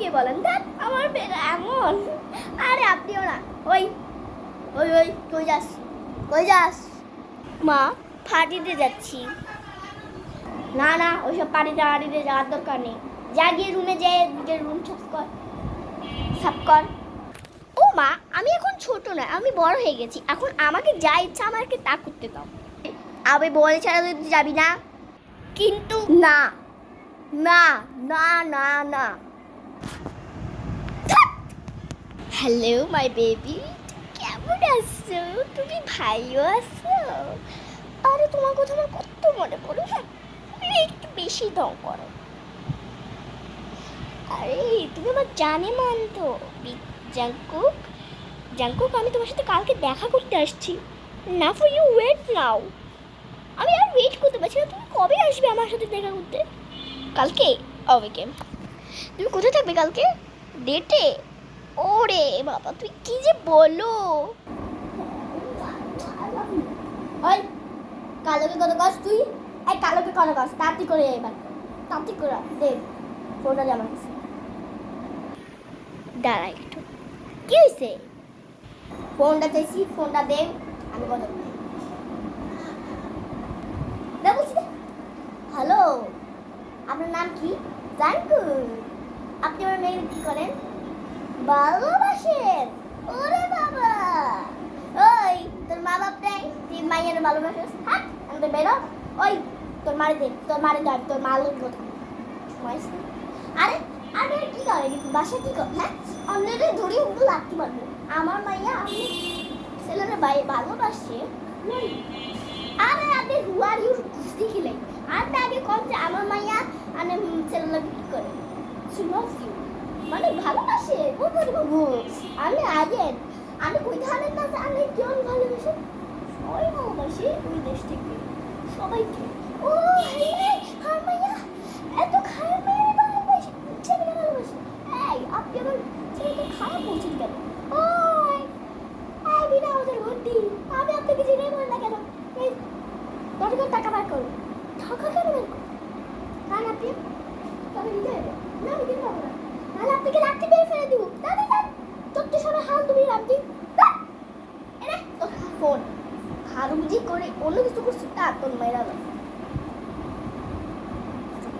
কে বলেন? ধ্যাৎ, আমার মেয়েরা এমন। আরে আপনিও না। ওই ওই ওই কই যাস? কই যাস? মা, পার্টিতে যাচ্ছি। না না, ওইসব পার্টিতে যাওয়ার দরকার নেই। যা গিয়ে রুমে যেয়ে নিজের রুম সাফ কর। সাফ কর। ও মা, আমি এখন ছোট নয়, আমি বড় হয়ে গেছি। এখন আমাকে যা ইচ্ছা আমাকে তা করতে দাও। আমি বলে ছাড়া তুই যাবি না? কিন্তু না না না না না। হ্যালো মাই বেবি, কেমন আছো? তুমি ভালো আছো? আরে তোমার কথা আমার কত মনে পড়ে। হ্যাঁ, তুমি একটু বেশি ঢং করো। আরে তুমি আমার জানে মান তো। জাঙ্কুক, জাঙ্কুক, আমি তোমার সাথে কালকে দেখা করতে আসছি। না ফর ইউ ওয়েট নাও। আমি আর ওয়েট করতে পারছি না। তুমি কবে আসবে আমার সাথে দেখা করতে? কালকে? ওকে। তুমি কোথায় থাকবে কালকে? ডেটে? ওরে বাবা, তুই কি যে বলো। ওই কালোকে কত কাজ তুই? এই কালোকে কত কাজ? তাড়াতাড়ি করে এবার, তাড়াতাড়ি করে দে ফোনটা দে আমার কাছে। দাঁড়া একটু, কি হয়েছে? ফোনটা চাইছি, ফোনটা দে। আমি কথা বলি। হ্যালো, আপনার নাম কি? জাঙ্কু। আপনি আমার মেয়েকে কি করেন? ভালোবাসেন? ওরে বাবা, ওই তোর মা বাপ নেই, তুই মাইয়ের ভালোবাসিস? হ্যাঁ, আমি তো বেরো। ওই তোর মারে দে, তোর মারে দে, তোর মা লোক কথা। আরে আরে কি করে বাসা কি করে? হ্যাঁ, অন্যদের ধরে উঠে লাগতে পারবো। আমার মাইয়া আমি ছেলেরা ভালোবাসে। আরে আপনি হু আর ইউ কুস্তি খেলে আর আগে কম যে আমার মাইয়া মানে ছেলেরা কি করে? মানে ভালোবাসে। বাবু আমি আগে আমি কই ধানের না জানি কেউ ভালোবাসে। সবাই ভালোবাসে ওই দেশ থেকে সবাইকে। ও হার মাইয়া এত খারাপ মাইয়া ভালোবাসে, ছেলেকে ভালোবাসে। এই আপনি আমার ছেলেকে খারাপ বলছেন কেন? ওই এই বিনা ওদের বুদ্ধি, আমি আপনাকে জিজ্ঞেস করি না কেন? এই দরকার টাকা বার করো। টাকা কেন বার করো? কারণ আপনি তবে দিতে হবে না, আমি দিতে পারবো না। তাহলে আপনাকে লাঠি মেরে ফেলে দিব। দাদা যত সময় হাল তুমি রাখছি এনে তো ফোন হারুজি করে অন্য কিছু করছি তা তোর মেয়েরা না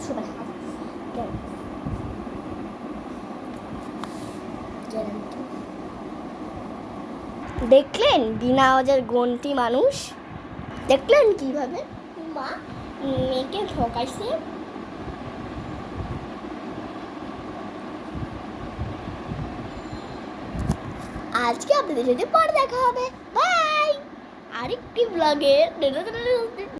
সময় হাল দেখলেন বিনা আওয়াজের গন্টি মানুষ? দেখলেন কিভাবে মা মেয়েকে ঠকাইছে? আজকে আপনাদের সাথে পরে দেখা হবে। বাই। আরেকটি ব্লগে